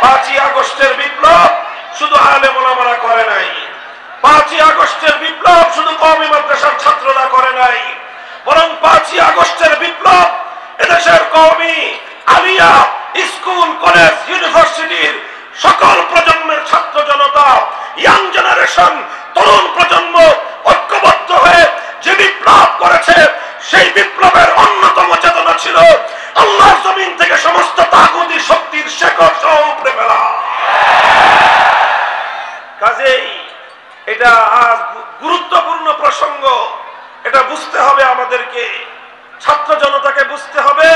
5ই আগস্টের বিপ্লব শুধু আলেম ওলামারা করে নাই, 5ই আগস্টের বিপ্লব শুধু কওমি মাদ্রাসার ছাত্ররা করে নাই, বরং 5ই আগস্টের বিপ্লব এদেশের কওমি আলিয়া স্কুল কলেজ ইউনিভার্সিটির সকল প্রজন্মের ছাত্র জনতা, ইয়াং জেনারেশন, তরুণ প্রজন্ম ঐক্যবদ্ধ হয়ে যে বিপ্লব করেছে, সেই বিপ্লবের অন্যতম চেতনা ছিল আল্লাহর জমিন থেকে সমস্ত তাগুতি শক্তির শেকড় সহ উপড়ে ফেলা। কাজেই এটা আজ গুরুত্বপূর্ণ প্রসঙ্গ, এটা বুঝতে হবে আমাদেরকে, ছাত্র জনতাকে বুঝতে হবে,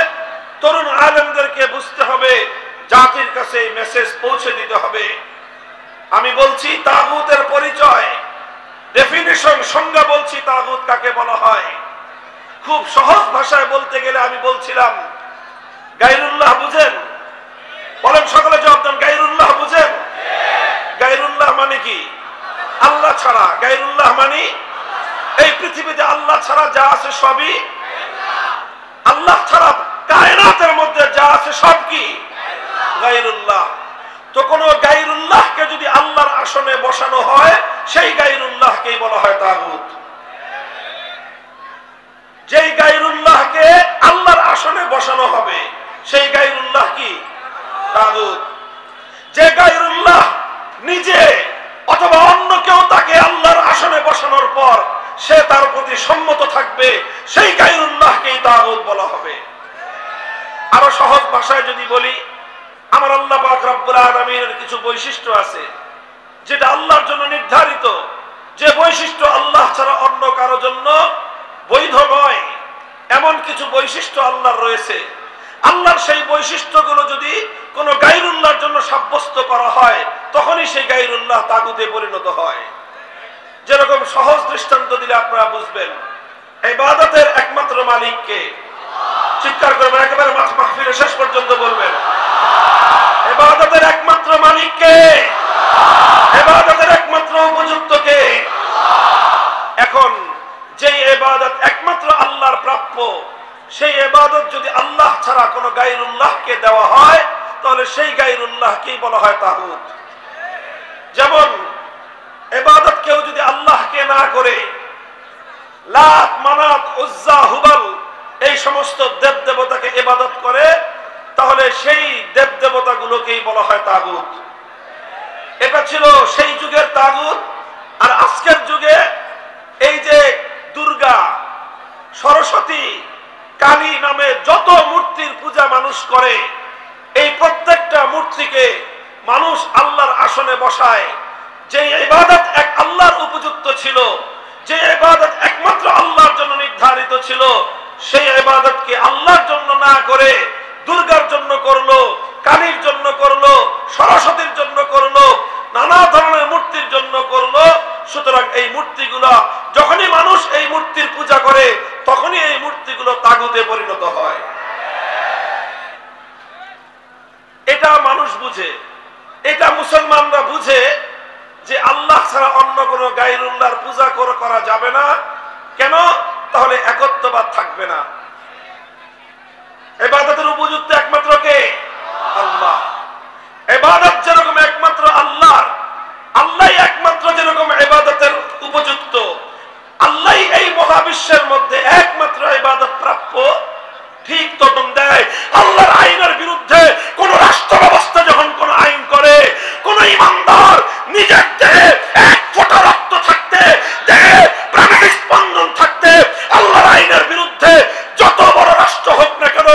তরুণ আলেমদেরকে বুঝতে হবে, জাতির কাছে এই মেসেজ পৌঁছে দিতে হবে। আমি বলছি তাগুতের পরিচয়, ডেফিনিশন, সংজ্ঞা বলছি তাগুত কাকে বলা হয়। খুব সহজ ভাষায় বলতে গেলে আমি বলছিলাম গায়রুল্লাহ বুঝেন? বলেন সকলে জবাব দেন, গায়রুল্লাহ বুঝেন? গায়রুল্লাহ মানে কি? আল্লাহ ছাড়া। গায়রুল্লাহ মানে এই পৃথিবীতে আল্লাহ ছাড়া যা আছে সবই আল্লাহ ছাড়া, কায়নাতের মধ্যে যা আছে সব কি গায়রুল্লাহ। তো কোন গায়রুল্লাহকে যদি আল্লাহর আসনে বসানো হয়, সেই গায়রুল্লাহকেই বলা হয় তাগুত। যেই গায়রুল্লাহকে আল্লাহর আসনে বসানো হবে, সেই গায়রুল্লাহ কি তাগুত। যে গায়রুল্লাহ নিজে অথবা অন্য কেউ তাকে আল্লাহর আসনে বসানোর পর সে তার প্রতি সম্মত থাকবে, সেই গায়রুল্লাহকেই তাগুত বলা হবে। আরো সহজ ভাষায় যদি বলি, আমার আল্লাহ পাক রব্বুল আলামিনের কিছু বৈশিষ্ট্য আছে যেটা আল্লাহর জন্য নির্ধারিত, যে বৈশিষ্ট্য আল্লাহ ছাড়া অন্য কারো জন্য বৈধ নয়, এমন কিছু বৈশিষ্ট্য আল্লাহর রয়েছে। আল্লাহর সেই বৈশিষ্ট্যগুলো যদি কোনো গায়রুল্লাহর জন্য সাব্যস্ত করা হয়, তখনই সেই গায়রুল্লাহ তাগুতে পরিণত হয়। যেরকম সহজ দৃষ্টান্ত দিলে আপনারা বুঝবেন, ইবাদতের একমাত্র মালিককে, চিৎকার করবেন, একেবারে মাহফিলের শেষ পর্যন্ত বলবেন, ইবাদতের একমাত্র মালিককে, ইবাদতের একমাত্র উপযুক্ত কে? এখন যে ইবাদত একমাত্র আল্লাহর প্রাপ্য, সেই ইবাদত যদি আল্লাহ ছাড়া কোনো গায়রুল্লাহকে দেওয়া হয়, তাহলে সেই গায়রুল্লাহকেই বলা হয় তাগুত। যেমন ইবাদত কেউ যদি আল্লাহকে না করে লাত, মানাত, উজ্জা, হুবল এই সমস্ত দেব দেবতাকে ইবাদত করে, তাহলে সেই দেব দেবতাগুলোকেই বলা হয় তাগুত। এটা ছিল সেই যুগের তাগুত। আর আজকের যুগে এই যে দুর্গা, সরস্বতী, কালী নামে যত মূর্তির পূজা মানুষ করে, এই প্রত্যেকটা মূর্তিকে মানুষ আল্লাহর আসনে বসায়। যে ইবাদত এক আল্লাহর উপযুক্ত ছিল, যে ইবাদত একমাত্র আল্লাহর জন্য নির্ধারিত ছিল, সেই ইবাদতকে আল্লাহর জন্য না করে দুর্গার জন্য করলো, কালীর জন্য করলো, সরস্বতীর জন্য করলো, নানা ধরনের মূর্তির জন্য করলো। সুতরাং এই মূর্তিগুলো যখনই মানুষ এই মূর্তির পূজা করে, তখনই এই মূর্তিগুলো তাগুতে পরিণত হয়। এটা মানুষ বুঝে, এটা মুসলমানরা বুঝে যে আল্লাহ ছাড়া অন্য কোনো গায়রুল্লাহর পূজা করা যাবে না। কেন? তাহলে একত্ববাদ থাকবে না। ইবাদতের উপযুক্ত একমাত্র কে? আল্লাহ। ইবাদত যেরকম একমাত্র আল্লাহর, আল্লাহই একমাত্র যেরকম ইবাদতের উপযুক্ত, আল্লাহই এই মহাবিশ্বের মধ্যে একমাত্র ইবাদত প্রাপ্য, ঠিক তখন দেয় আল্লাহর আইনের বিরুদ্ধে কোন রাষ্ট্র ব্যবস্থা যখন কোন আইন করে, কোন ইমানদার নিজের দেহে এক ফোঁটা রক্ত থাকতে, দেহে প্রাণের স্পন্দন থাকতে, আল্লাহর আইনের বিরুদ্ধে যত বড় রাষ্ট্র হোক না কেন,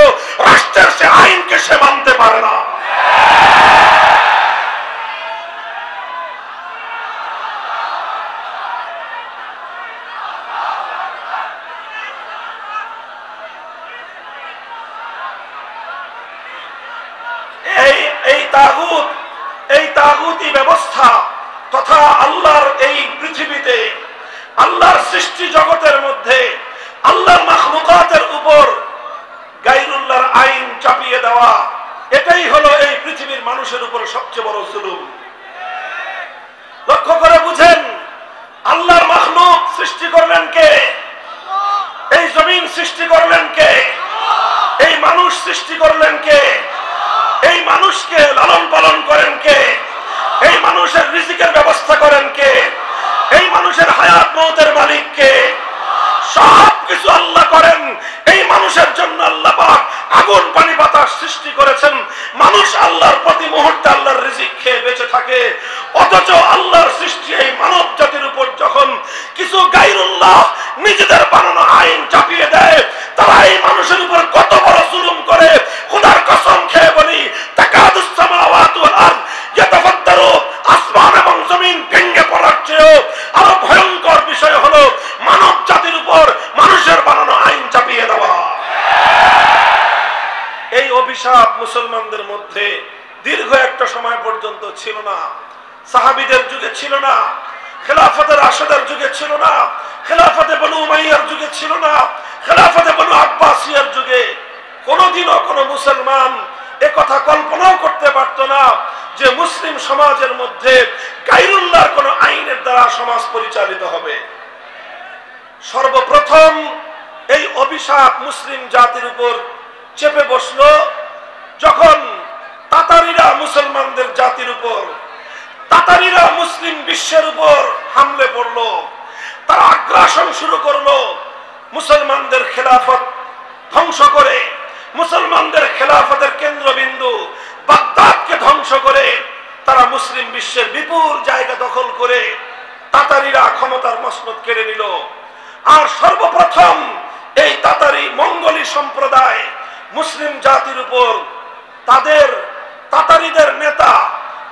রাষ্ট্রের সে আইনকে সে মানতে পারে না। এই তাগুতি ব্যবস্থা তথা আল্লাহর এই পৃথিবীতে, আল্লাহর সৃষ্টি জগতের মধ্যে, আল্লাহর মাখলুকাতের উপর গায়রুল্লাহর আইন চাপিয়ে দেওয়া, এটাই হলো এই পৃথিবীর মানুষের উপর সবচেয়ে বড় জুলুম। লক্ষ্য করে বুঝেন, আল্লাহর মাখলুক সৃষ্টি করলেন কে? এই জমিন সৃষ্টি করলেন কে? এই মানুষ সৃষ্টি করলেন কে? এই মানুষকে লালন পালন করে আল্লাহর প্রতি মুহূর্তে আল্লাহর রিজিক খেয়ে বেঁচে থাকে, অথচ আল্লাহর সৃষ্টি এই মানব জাতির উপর যখন কিছু গায়রুল্লাহ নিজেদের বানানো আইন চাপিয়ে দেয়, তারা এই মানুষের উপর কত বড় জুলুম করে। খোদার কসম খেয়ে বলি, তাকাদুস সামাওয়াতু ওয়াল আরদ ইয়াতাফাত্তারু, আসমান এবং জমিন ভেঙে পড়ার চেয়েও আরো ভয়ঙ্কর বিষয় হলো মানব জাতির উপর মানুষের বানানো আইন চাপিয়ে দেওয়া। এই অভিশাপ মুসলমানদের মধ্যে দীর্ঘ একটা সময় পর্যন্ত ছিল না। সাহাবীদের যুগে ছিল না, খেলাফতের রাশেদের যুগে ছিল না, খেলাফতে বনু উমাইয়ার যুগে ছিল না, খেলাফতে বনু আব্বাসিয়ার যুগে কোনোদিনও কোনো মুসলমান এ কথা কল্পনাও করতে পারত না যে মুসলিম সমাজের মধ্যে গায়রুল্লাহর কোনো আইনের দ্বারা সমাজ পরিচালিত হবে। সর্বপ্রথম এই অভিশাপ মুসলিম জাতির উপর চেপে বসলো যখন তাতারিরা মুসলমানদের জাতির উপর, তাতারিরা মুসলিম বিশ্বের উপর হামলে পড়লো। তারা আগ্রাসন শুরু করলো, মুসলমানদের খেলাফত ধ্বংস করে, মুসলমানদের খেলাফতের কেন্দ্রবিন্দু বাগদাদকে ধ্বংস করে তারা মুসলিম বিশ্বের বিপুল জায়গা দখল করে তাতারিরা ক্ষমতার মসনদ কেড়ে নিল। আর সর্বপ্রথম এই তাতারি মঙ্গোলি সম্প্রদায় মুসলিম জাতির উপর তাদের তাতারিদের নেতা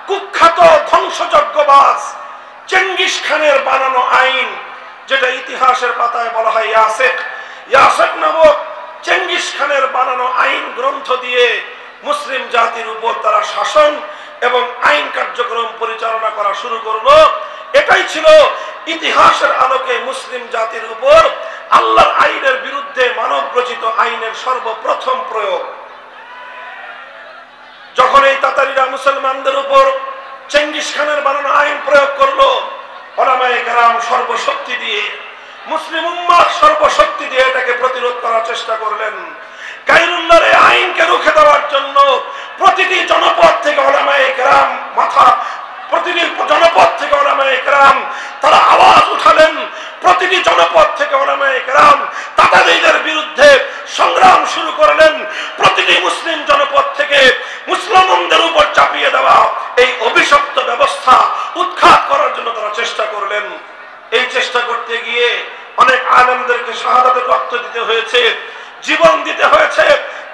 কুখ্যাত ধ্বংসযজ্ঞবাজ চেঙ্গিস খানের বানানো আইন, যেটা ইতিহাসের পাতায় বলা হয় ইয়াসেক নামক চেঙ্গিস খানের বানানো আইন গ্রন্থ দিয়ে মুসলিম জাতির উপর তারা শাসন এবং আইন কার্যক্রম পরিচালনা করা শুরু করলো। এটাই ছিল ইতিহাসের আলোকে মুসলিম জাতির উপর আল্লাহর আইনের বিরুদ্ধে মানব রচিত আইনের সর্বপ্রথম প্রয়োগ। যখন এই তাতারিরা মুসলমানদের উপর চেঙ্গিস খানের বানানো আইন প্রয়োগ করলো, উলামায়ে কেরাম সর্বশক্তি দিয়ে, মুসলিম উম্মাহ সর্বশক্তি দিয়ে এটাকে প্রতিরোধ করার চেষ্টা করলেন। গায়রুল্লাহর এই আইনকে রুখে দেওয়ার জন্য প্রতিটি জনপদ থেকে উলামায়ে কেরাম প্রতিটি জনপদ থেকে উলামায়ে কেরাম তারা আওয়াজ উঠালেন। প্রতিটি জনপদ থেকে উলামায়ে কেরাম তাতারিদের বিরুদ্ধে সংগ্রাম শুরু করলেন। প্রতিটি মুসলিম জনপদ থেকে মুসলমানদের উপর চাপিয়ে দেওয়া এই অভিশপ্ত ব্যবস্থা উৎখাত করার জন্য তারা চেষ্টা করলেন। এই চেষ্টা করতে গিয়ে অনেক আলেমদেরকে শাহাদাতের রক্ত দিতে হয়েছে, জীবন দিতে হয়েছে,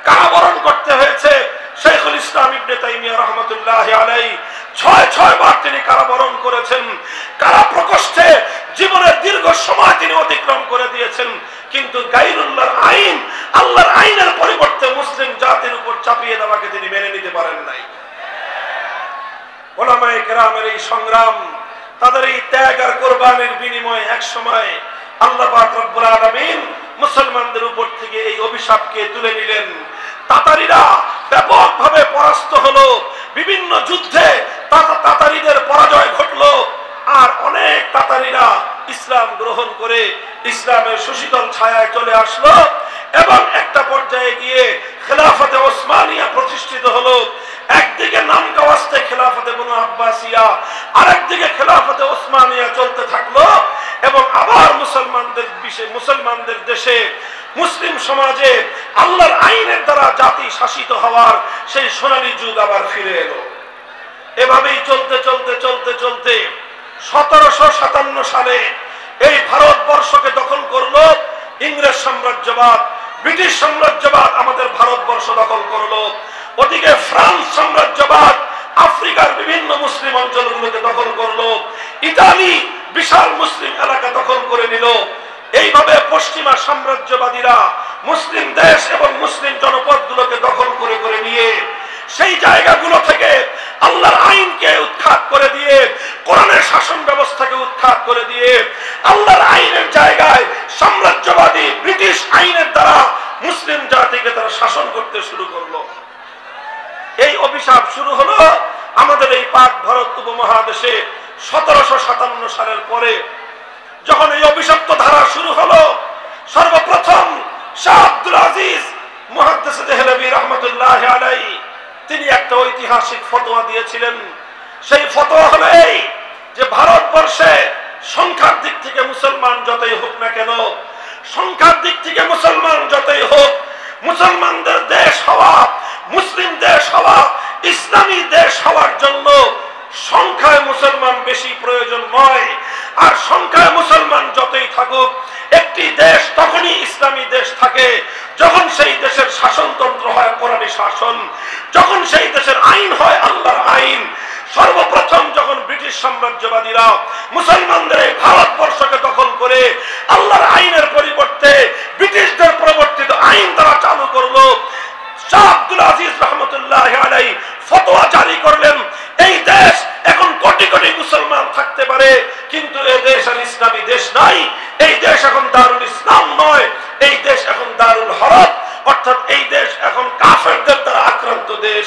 কারাবরণ করতে হয়েছে। শাইখুল ইসলাম ইবনে তাইমিয়া রাহমাতুল্লাহি আলাইহি ৬ বার তিনি কারাবরণ করেছেন। কারা প্রকোষ্ঠে জীবনের দীর্ঘ সময় তিনি অতিক্রম করে দিয়েছেন, কিন্তু গায়রুল্লাহর আইন, আল্লাহর আইনের পরিবর্তে মুসলিম জাতির উপর চাপিয়ে দেওয়াকে তিনি মেনে নিতে পারেন নাই। উলামায়ে কেরামের এই সংগ্রাম, তাদের এই ত্যাগ আর কোরবানির বিনিময়ে এক সময় আল্লাহ পাক রব্বুল আলামিন মুসলমানদের উপর থেকে এই অভিশাপকে তুলে নিলেন। তাতারিরা ব্যাপকভাবে পরাস্ত হলো, বিভিন্ন যুদ্ধে তাতারিদের পরাজয় ঘটলো, আর অনেক তাতারিরা ইসলাম গ্রহণ করে ইসলামের সুশীতল ছায়ায় চলে আসলো এবং একটা পর্যায়ে গিয়ে খেলাফতে ওসমানিয়া প্রতিষ্ঠিত হলো। একদিকে নাম কাওয়াস্তে খেলাফতে বনু আব্বাসিয়া, আরেকদিকে খেলাফতে ওসমানিয়া চলতে থাকলো এবং আবার মুসলমানদের দেশে, মুসলিম সমাজে আল্লাহর আইনের দ্বারা জাতি শাসিত হওয়ার সেই সোনালী যুগ আবার ফিরে এলো। এভাবেই চলতে চলতে চলতে চলতে 1757 সালে এই ভারতবর্ষকে দখল করলো ইংরেজ সাম্রাজ্যবাদ, ব্রিটিশ সাম্রাজ্যবাদ আমাদের ভারতবর্ষ দখল করলো। ওদিকে ফ্রান্স সাম্রাজ্যবাদ আফ্রিকার বিভিন্ন মুসলিম অঞ্চলগুলোকে দখল করলো। ইতালি বিশাল মুসলিম এলাকা দখল করে নিল। এইভাবে পশ্চিমা সাম্রাজ্যবাদীরা মুসলিম দেশ এবং মুসলিম জনপদগুলোকে দখল করে করে নিয়ে সেই জায়গাগুলো থেকে আল্লাহর আইনকে উৎখাত করে দিয়ে, কোরআনের শাসন ব্যবস্থাকে উৎখাত করে দিয়ে আল্লাহর আইনের জায়গায় সাম্রাজ্যবাদী ব্রিটিশ আইনের দ্বারা মুসলিম জাতিকে তারা শাসন করতে শুরু করলো। এই অভিশাপ শুরু হলো আমাদের এই পাক ভারত উপমহাদেশে 1757 সালের পরে। যখন এই অভিশপ্ত ধারা শুরু হলো, সর্বপ্রথম শাহ আব্দুল আজিজ মুহাদ্দিস দেহলভী রাহমাতুল্লাহি আলাইহি তিনি একটা ঐতিহাসিক ফতোয়া দিয়েছিলেন। সেই ফতোয়া হলো এই যে ভারতবর্ষে সংখ্যার দিক থেকে মুসলমান যতই হোক না কেন, সংখ্যার দিক থেকে মুসলমান যতই হোক, মুসলমানদের দেশ হওয়া, মুসলিম দেশ হওয়া ইসলামী দেশ হওয়ার জন্য সংখ্যায় মুসলমান বেশি প্রয়োজন নয়। আর সংখ্যায় মুসলমান যতই থাকুক, একটি দেশ তখনই ইসলামী দেশ থাকে যখন সেই দেশের শাসনতন্ত্র হয় কোরআনী শাসন, যখন সেই দেশের আইন হয় আল্লাহর আইন। সর্বপ্রথম যখন ব্রিটিশ সাম্রাজ্যবাদীরা মুসলমানদের এই ভারতবর্ষকে দখল করে আল্লাহর আইনের পরিবর্তে ব্রিটিশদের প্রবর্তিত আইন তারা চালু করলো, শাহ আব্দুল আজিজ রহমতুল্লাহ আলাইহি ফতোয়া জারি করলেন, এই দেশ এখন কোটি কোটি মুসলমান থাকতে পারে, কিন্তু এই দেশ আর ইসলামী দেশ নাই। এই দেশ এখন দারুল ইসলাম নয়, এই দেশ এখন দারুল হরব, অর্থাৎ এই দেশ এখন কাফেরদের দ্বারা আক্রান্ত দেশ।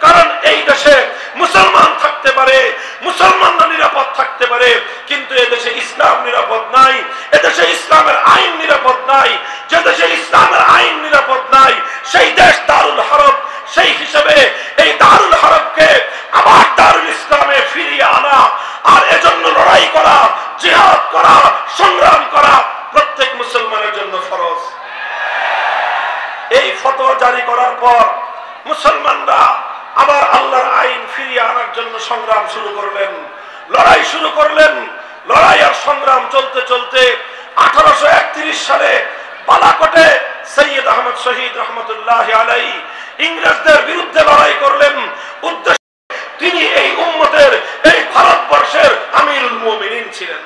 কারণ এই দেশে মুসলমান থাকতে পারে, মুসলমানরা নিরাপদ থাকতে পারে, কিন্তু এদেশে ইসলাম নিরাপদ নাই, এদেশে ইসলামের আইন নিরাপদ নাই। যে দেশে ইসলামের আইন নিরাপদ নাই সেই দেশ দারুল হরব। সেই হিসেবে এই দারুল হরবকে আবার দারুল ইসলামে ফিরিয়ে আনা আর এজন্য লড়াই করা, জিহাদ করা, সংগ্রাম করা প্রত্যেক মুসলমানের জন্য ফরজ। এই ফতোয়া জারি করার পর মুসলমানরা আবার আল্লাহর আইন ফিরিয়ে আনার জন্য সংগ্রাম শুরু করলেন, লড়াই শুরু করলেন। লড়াই আর সংগ্রাম চলতে চলতে 1831 সালে বালাকোটে সৈয়দ আহমদ শহীদ রহমতুল্লাহ আলাইহি ইংরেজদের বিরুদ্ধে লড়াই করলেন। উদ্দেশ্য তিনি এই উম্মতের, এই ভারতবর্ষের আমিরুল মুমিনিন ছিলেন।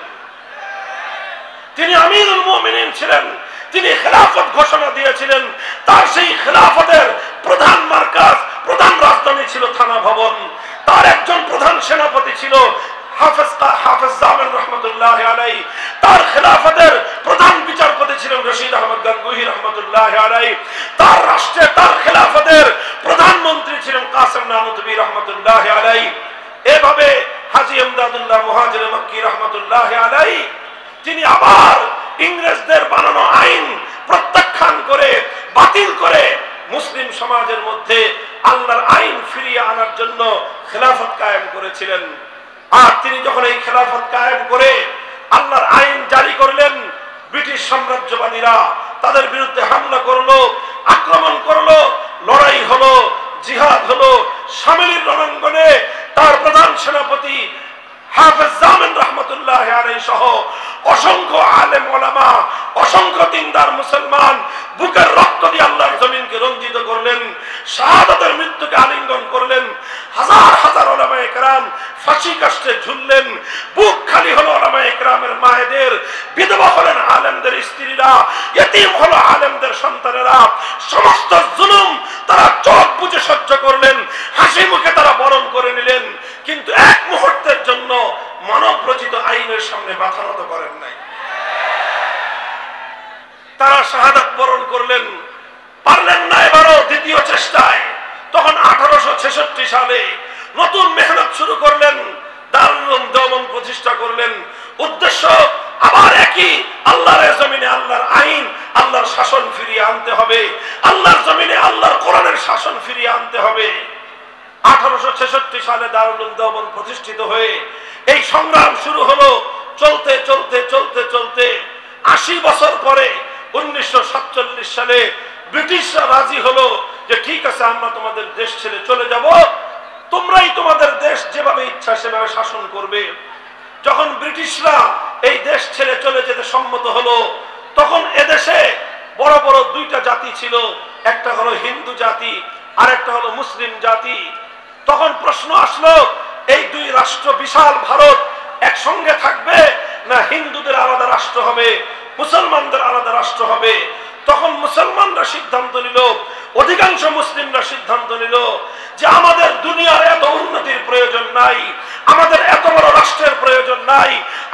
তিনি আমিরুল মুমিনিন ছিলেন, তিনি খেলাফত ঘোষণা দিয়েছিলেন। তার সেই খেলাফতের প্রধান মার্কাজ, প্রধান রাজধানী ছিল থানা ভবন। তার একজন প্রধান সেনাপতি ছিল হাফেজ জামিল রহমতুল্লাহ আলাইহি। তার খেলাফতের প্রধান বিচারপতি ছিলেন রশিদ আহমদ গাঙ্গুহি রহমতুল্লাহ আলাইহি। তার রাষ্ট্রে, তার খেলাফতের প্রধানমন্ত্রী ছিলেন কাসেম নানুতুবি রহমতুল্লাহ আলাইহি। এভাবে হাজী ইমদাদুল্লাহ মুহাজির মক্কি রহমতুল্লাহ আলাইহি তিনি আবার ইংরেজদের বানানো আইন প্রত্যাখ্যান করে, বাতিল করে মুসলিম সমাজের মধ্যে আল্লাহর আইন ফিরিয়ে আনার জন্য খেলাফত কায়েম করেছিলেন। আর তিনি যখন এই খেলাফত কায়েম করে আল্লাহর আইন জারি করলেন, ব্রিটিশ সাম্রাজ্যবাদীরা তাদের বিরুদ্ধে হামলা করলো, আক্রমণ করলো, লড়াই হলো, জিহাদ হলো। শামিলির রণাঙ্গনে তার প্রধান সেনাপতি হাফেজ জামিল রহমতুল্লাহ আলাইহি সহ অসংখ্য আলেম ওলামা, অসংখ্য দিনদার মুসলমান বুকের রক্ত দিয়ে আল্লাহর জমিনকে রঞ্জিত করলেন, শাহাদাতের মৃত্যুকে আলিঙ্গন করলেন। হাজার হাজার ওলামায়ে কেরাম ফাঁসি কাষ্ঠে ঝুললেন। বুক খালি হলো ওলামায়ে কেরামের মায়েদের, বিধবা হলেন আলেমদের স্ত্রীরা, ইতিম হলো আলেমদের সন্তানেরা। সমস্ত জুলুম তারা চোখ বুজে সহ্য করলেন, হাসি মুখে তারা বরণ করে নিলেন, কিন্তু এক মুহূর্তের জন্য মানব রচিত আইনের সামনে মাথা নত করেন নাই। তারা শাহাদাত বরণ করলেন, পারলেন না এবারও দ্বিতীয় চেষ্টায়। তখন 1866 সালে নতুন মেহনত শুরু করলেন, দারুল উলুম দেওবন্দ প্রতিষ্ঠা করলেন। উদ্দেশ্য আবার একই, আল্লাহর জমিনে আল্লাহর আইন, আল্লাহর শাসন ফিরিয়ে আনতে হবে, আল্লাহর জমিনে আল্লাহর কোরআনের শাসন ফিরিয়ে আনতে হবে। 1866 সালে দারুল উলুম দেওবন্দ প্রতিষ্ঠিত হয়ে এই সংগ্রাম শুরু হলো। চলতে চলতে চলতে চলতে 80 বছর পরে 1947 সালে ব্রিটিশরা রাজি হলো যে ঠিক আছে, আমরা তোমাদের দেশ ছেড়ে চলে যাব, তোমরাই তোমাদের দেশ যেভাবে ইচ্ছা সেভাবে শাসন করবে। যখন ব্রিটিশরা এই দেশ ছেড়ে চলে যেতে সম্মত হলো, তখন এদেশে বড় বড় দুইটা জাতি ছিল, একটা হলো হিন্দু জাতি আর একটা হলো মুসলিম জাতি। তখন প্রশ্ন আসলো, এই দুই রাষ্ট্র, বিশাল ভারত একসঙ্গে থাকবে না হিন্দুদের আলাদা রাষ্ট্র হবে, মুসলমানদের আলাদা রাষ্ট্র হবে? তখন মুসলমানরা সিদ্ধান্ত নিল, অধিকাংশ মুসলিমরা সিদ্ধান্ত নিল যে আমাদের দুনিয়ার এত উন্নতির প্রয়োজন নাই, আমাদের এত বড় রাষ্ট্রের প্রয়োজন নাই,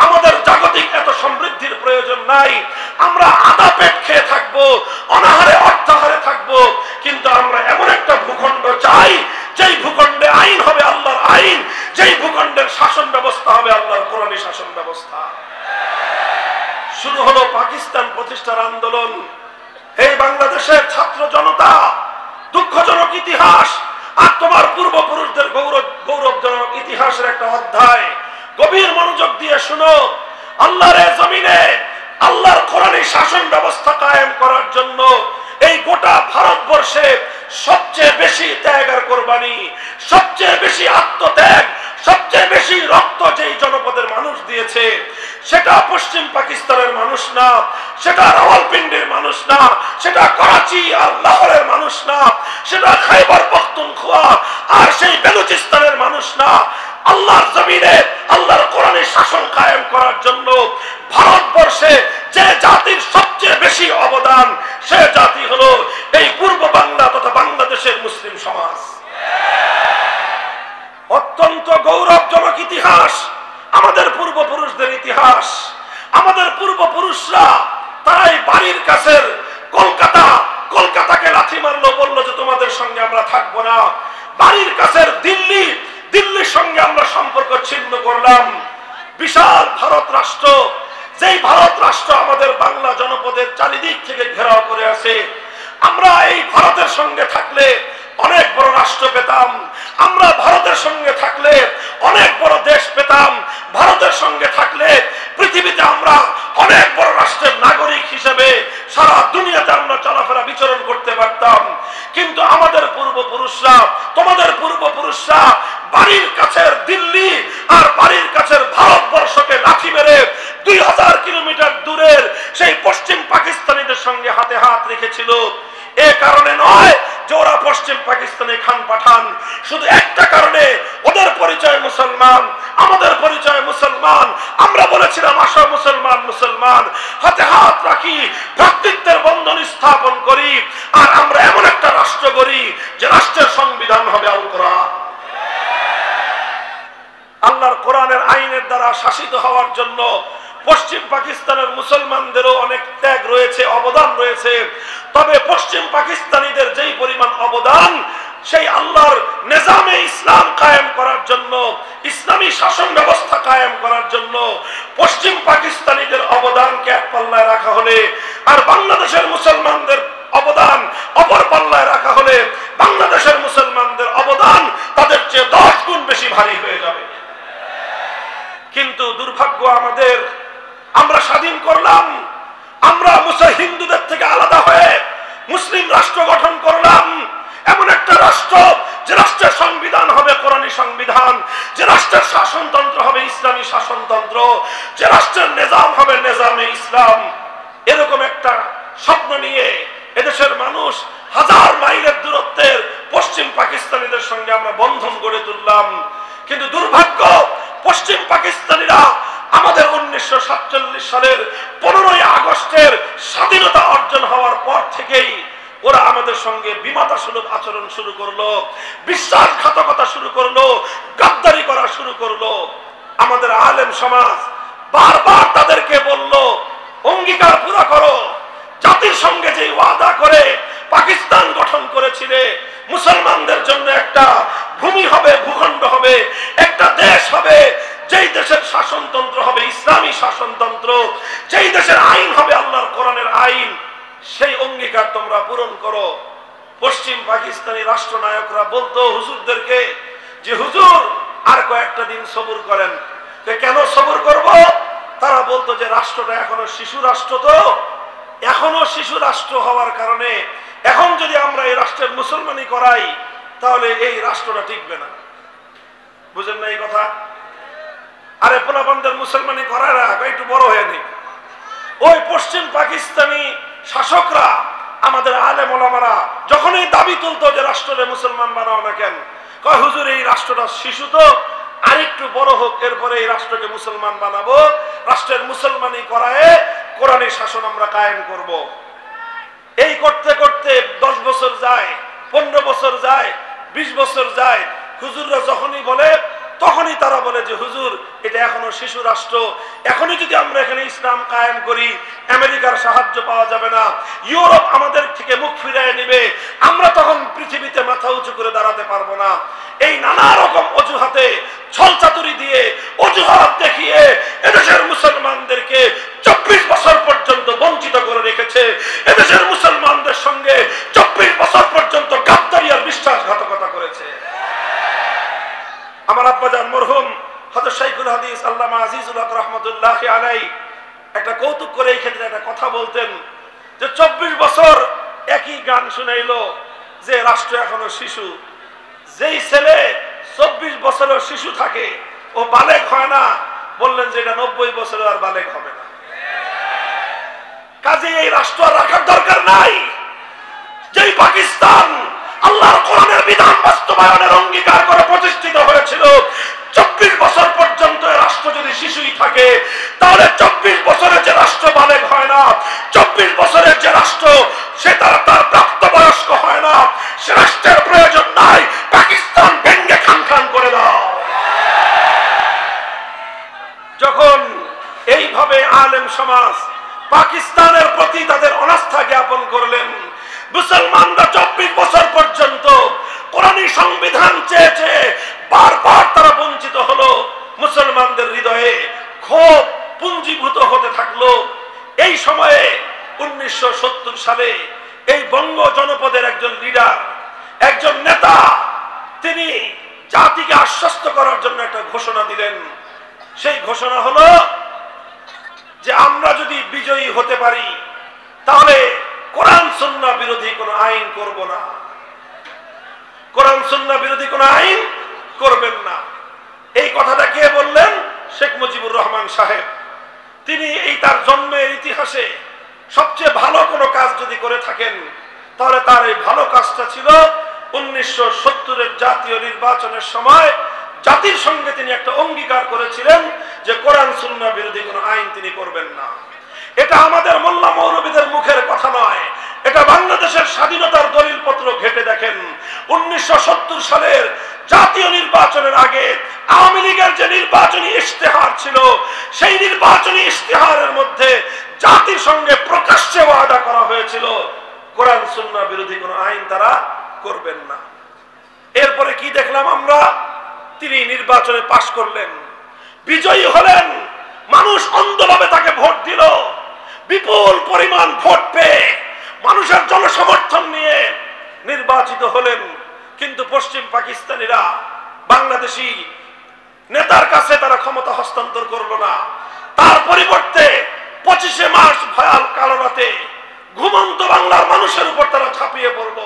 আমাদের জাগতিক এত সমৃদ্ধির প্রয়োজন নাই। আমরা আধা পেট খেয়ে থাকবো, অনাহারে অর্থাহারে থাকবো, কিন্তু আমরা এমন একটা ভূখণ্ড চাই যেই ভূখণ্ডে আইন হবে আল্লাহর আইন, যেই ভূখণ্ডের শাসন ব্যবস্থা হবে আল্লাহর কোরআনী শাসন ব্যবস্থা। শুরু হলো পাকিস্তান প্রতিষ্ঠার আন্দোলন। এই বাংলাদেশের ছাত্র জনতা, দুঃখজনক ইতিহাস আর তোমার পূর্বপুরুষদের গৌরবজনক ইতিহাসের একটা অধ্যায়। গভীর মনোযোগ দিয়ে শুনো। আল্লাহর জমিনে আল্লাহর কোরআনী শাসন ব্যবস্থা কায়েম করার জন্য এই গোটা ভারতবর্ষে সবচেয়ে বেশি ত্যাগ আর কোরবানি, সবচেয়ে বেশি আত্মত্যাগ, সবচেয়ে বেশি রক্ত যেই জনপদের মানুষ দিয়েছে সেটা পশ্চিম পাকিস্তানের মানুষ না, সেটা রাওয়ালপিন্ডির মানুষ না, সেটা করাচি আর লাহোরের মানুষ না, সেটা খাইবার পখতুনখোয়া আর সেই বেলুচিস্তানের মানুষ না। আল্লাহর জমিনে আল্লাহর কোরআনের শাসন কায়েম করার জন্য ভারতবর্ষে যে জাতির সবচেয়ে বেশি অবদান সে জাতি হলো এই পূর্ব বাংলা তথা বাংলাদেশের মুসলিম সমাজ। অত্যন্ত গৌরবজনক ইতিহাস আমাদের পূর্বপুরুষদের ইতিহাস। আমাদের পূর্বপুরুষরা তারাই বাড়ির কাছের কলকাতাকে লাথি মারলো, বললো যে তোমাদের সঙ্গে আমরা থাকবো না। বাড়ির কাছের দিল্লির সঙ্গে আমরা সম্পর্ক ছিন্ন করলাম। বিশাল ভারত রাষ্ট্র, যেই ভারত রাষ্ট্র আমাদের বাংলা জনপদের চারিদিক থেকে ঘেরাও করে আছে। আমরা এই ভারতের সঙ্গে থাকলে অনেক বড় রাষ্ট্র পেতাম, আমরা ভারতের সঙ্গে থাকলে অনেক বড় দেশ পেতাম, ভারতের সঙ্গে থাকলে পৃথিবীতে আমরা অনেক বড় রাষ্ট্রের নাগরিক হিসেবে সারা দুনিয়াতে আমরা চলাফেরা বিচরণ করতে পারতাম। কিন্তু আমাদের পূর্বপুরুষরা, তোমাদের পূর্বপুরুষরা বাড়ির কাছের দিল্লি আর বাড়ির কাছের ভারতবর্ষকে লাথি মেরে 2000 কিলোমিটার দূরের সেই পশ্চিম পাকিস্তানিদের সঙ্গে হাতে হাত রেখেছিল। এ কারণে নয় যে ওরা পশ্চিম পাকিস্তানি খান পাঠান, শুধু একটা কারণে, ওদের পরিচয় মুসলমান, আমাদের পরিচয় মুসলমান। আমরা বলেছিলাম আসো মুসলমান মুসলমান হাতে হাত রাখি, ভ্রাতৃত্বের বন্ধন স্থাপন করি, আর আমরা এমন একটা রাষ্ট্র গড়ি যে রাষ্ট্রের সংবিধান হবে আল কোরআন। আল্লাহর কোরআনের আইনের দ্বারা শাসিত হওয়ার জন্য পশ্চিম পাকিস্তানের মুসলমানদেরও অনেক ত্যাগ রয়েছে, অবদান রয়েছে। তবে পশ্চিম পাকিস্তানিদের যেই পরিমাণ অবদান, সেই আল্লাহর নিজামে ইসলাম কায়েম করার জন্য, ইসলামী শাসন ব্যবস্থা কায়েম করার জন্য পশ্চিম পাকিস্তানিদের অবদানকে এক পাল্লায় রাখা হলে আর বাংলাদেশের মুসলমানদের অবদান অপর পাল্লায় রাখা হলে বাংলাদেশের মুসলমানদের অবদান তাদের চেয়ে 10 গুণ বেশি ভারী হয়ে যাবে। কিন্তু দুর্ভাগ্য আমাদের, আমরা স্বাধীন করলাম, আমরা হিন্দুদের থেকে আলাদা হয়ে মুসলিম রাষ্ট্র গঠন করলাম। এমন একটা রাষ্ট্র যে রাষ্ট্রের সংবিধান হবে কোরআনী সংবিধান, যে রাষ্ট্রের শাসনতন্ত্র হবে ইসলামী শাসনতন্ত্র, যে রাষ্ট্রের নিজাম হবে নিজামে ইসলাম। এরকম একটা স্বপ্ন নিয়ে এদেশের মানুষ হাজার মাইলের দূরত্বের পশ্চিম পাকিস্তানিদের সঙ্গে আমরা বন্ধন গড়ে তুললাম। কিন্তু দুর্ভাগ্য, পশ্চিম পাকিস্তানিরা আমাদের 1947 সালের 15ই আগস্টের স্বাধীনতা অর্জন হওয়ার পর থেকেই ওরা আমাদের সঙ্গে বিমাতা সুলভ আচরণ শুরু করলো, বিশ্বাসঘাতকতা শুরু করলো, গাদ্দারি করা শুরু করলো। আমাদের আলেম সমাজ বারবার তাদেরকে বলল, অঙ্গীকার পুরা করো, জাতির সঙ্গে যে ওয়াদা করে পাকিস্তান গঠন করেছিলে, মুসলমানদের জন্য একটা ভূমি হবে, ভূখণ্ড হবে, একটা দেশ হবে, যেই দেশের শাসনতন্ত্র হবে ইসলামী শাসনতন্ত্র, যেই দেশের আইন হবে আল্লাহর কোরআনের আইন, সেই অঙ্গীকার তোমরা পূরণ করো। পশ্চিম পাকিস্তানি রাষ্ট্রনায়করা বলতো হুজুরদেরকে যে হুজুর আর কয়েকটা দিন সবুর করেন। কেন সবুর করব? তারা বলতো যে রাষ্ট্রটা এখনো শিশু রাষ্ট্র, তো এখনো শিশু রাষ্ট্র হওয়ার কারণে এখন যদি আমরা এই রাষ্ট্রের মুসলমানি করাই তাহলে এই রাষ্ট্রটা টিকবে না। বুঝেন না এই কথা? আরে পোলাপানদের মুসলমানি করায় না, একটু বড় হয়ে নি। ওই পশ্চিম পাকিস্তানি শাসকরা আমাদের আলেম ওলামারা যখনই দাবি তুলতো যে রাষ্ট্রে মুসলমান বানাও না কেন, কয় হুজুর এই রাষ্ট্রটা শিশু, তো আরেকটু বড় হোক, এরপরে এই রাষ্ট্রকে মুসলমান বানাবো, রাষ্ট্রের মুসলমানি করায় কোরআনের শাসন আমরা কায়েম করব। এই করতে করতে 10 বছর যায়, 15 বছর যায়, 20 বছর যায়। হুজুররা যখনই বলে তখনই তারা বলে যে হুজুর এটা এখনো শিশু রাষ্ট্র, এখনই যদি আমরা এখানে ইসলাম কায়েম করি আমেরিকার সাহায্য পাওয়া যাবে না, ইউরোপ আমাদের থেকে মুখ ফিরিয়ে নেবে, আমরা তখন পৃথিবীতে মাথা উঁচু করে দাঁড়াতে পারবো না। এই নানা রকম অজুহাতে, ছলচাতুরি দিয়ে, অজুহাত দেখিয়ে এদেশের মুসলমানদেরকে 24 বছর পর্যন্ত বঞ্চিত করে রেখেছে। এদেশের মুসলমানদের সঙ্গে 24 বছর পর্যন্ত গাদ্দারি আর বিশ্বাসঘাতকতা করেছে। আমার আব্বাজান মরহুম হযরত শাইখুল হাদিস আল্লামা আজিজুল হক রাহমাতুল্লাহি আলাইহি একটা কৌতুক করে এই ক্ষেত্রে একটা কথা বলতেন যে 24 বছর একই গান শুনাইলো, যে রাষ্ট্র এখনো শিশু, যেই ছেলে 24 বছরের শিশু থাকে ও বালেগ হয় না, বললেন যে এটা 90 বছরে আর বালেগ হবে না। কাজে এই রাষ্ট্র রাখার দরকার নাই। যেই পাকিস্তান আল্লাহর কোরআনের বিধান বাস্তবায়নের অঙ্গীকার করে প্রতিষ্ঠিত হয়েছিল, 24 বছর পর্যন্ত রাষ্ট্র যদি শিশুই থাকে, তাহলে 24 বছরের যে রাষ্ট্র বালেগ হয় না, 24 বছরের যে রাষ্ট্র সে তার প্রাপ্তবয়স্ক হয় না, সে রাষ্ট্রের প্রয়োজন নাই। পাকিস্তান ভেঙ্গে খান খান করে দাও। যখন এইভাবে আলেম সমাজ পাকিস্তানের প্রতি তাদের অনাস্থা জ্ঞাপন করলেন, মুসলমানরা 24 বছর পর্যন্ত কোরআনী সংবিধান চেয়েছে, বারবার তারা বঞ্চিত হলো। মুসলমানদের হৃদয়ে ক্ষোভ পুঞ্জীভূত হতে থাকলো। এই সময়ে 1970 সালে এই বঙ্গ জনপদের একজন লিডার, একজন নেতা, তিনি জাতিকে আশ্বস্ত করার জন্য একটা ঘোষণা দিলেন। সেই ঘোষণা হলো যে আমরা যদি বিজয়ী হতে পারি তাহলে কোরআন সুন্নাহ বিরোধী কোন আইন করব না, কোরআন সুন্নাহ বিরোধী কোন আইন করবেন না। এই কথাটা কে বললেন? শেখ মুজিবুর রহমান সাহেব। তিনি এই তার জন্মের ইতিহাসে সবচেয়ে ভালো কোনো কাজ যদি করে থাকেন, তাহলে তার এই ভালো কাজটা ছিল 1970-এর জাতীয় নির্বাচনের সময় জাতির সঙ্গে তিনি একটা অঙ্গীকার করেছিলেন যে কোরআন সুন্নাহ বিরোধী কোনো আইন তিনি করবেন না। এটা আমাদের মোল্লা মৌলবীদের মুখের কথা নয়, এটা বাংলাদেশের স্বাধীনতার দলিলপত্র ঘেটে দেখেন। 1970 সালের জাতীয় নির্বাচনের আগে আওয়ামী লীগের যে নির্বাচনী ইশতেহার ছিল, সেই নির্বাচনী ইশতেহারের মধ্যে জাতির সঙ্গে প্রকাশ্যে ওয়াদা করা হয়েছিল কোরআন সুন্নাহ বিরোধী কোনো আইন তারা করবেন না। এরপরে কি দেখলাম আমরা? তিনি নির্বাচনে পাশ করলেন, বিজয়ী হলেন, মানুষ অন্ধভাবে তাকে ভোট দিল। বিপুল পরিমাণ ভোট পেয়ে মানুষের জনসমর্থন নিয়ে নির্বাচিত হলেন। কিন্তু পশ্চিম পাকিস্তানিরা বাংলাদেশি নেতার কাছে তারা ক্ষমতা হস্তান্তর করলো না। তার পরিবর্তে 25শে মার্চ ভয়াল কালো রাতে ঘুমন্ত বাংলার মানুষের উপর তারা ঝাঁপিয়ে পড়ল,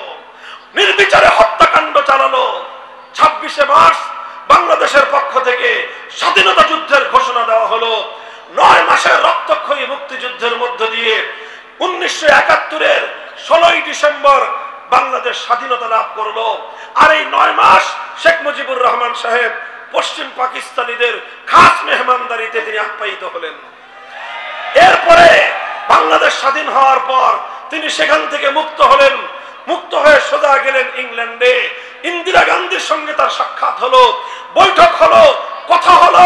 নির্বিচারে হত্যাকাণ্ড চালালো। 26শে মার্চ বাংলাদেশের পক্ষ থেকে স্বাধীনতা যুদ্ধের ঘোষণা দেওয়া হলো। 9 মাসের রক্তক্ষয়ী মুক্তিযুদ্ধের মধ্য দিয়ে 1971-এর 16ই ডিসেম্বর বাংলাদেশ স্বাধীনতা লাভ করলো। আর এই 9 মাস শেখ মুজিবুর রহমান সাহেব পশ্চিম পাকিস্তানিদের খাস মেহমানদারিতে তিনি আপ্যায়িত হলেন। এরপরে বাংলাদেশ স্বাধীন হওয়ার পর তিনি সেখান থেকে মুক্ত হলেন। মুক্ত হয়ে সোজা গেলেন ইংল্যান্ডে। ইন্দিরা গান্ধীর সঙ্গে তার সাক্ষাৎ হলো, বৈঠক হলো, কথা হলো।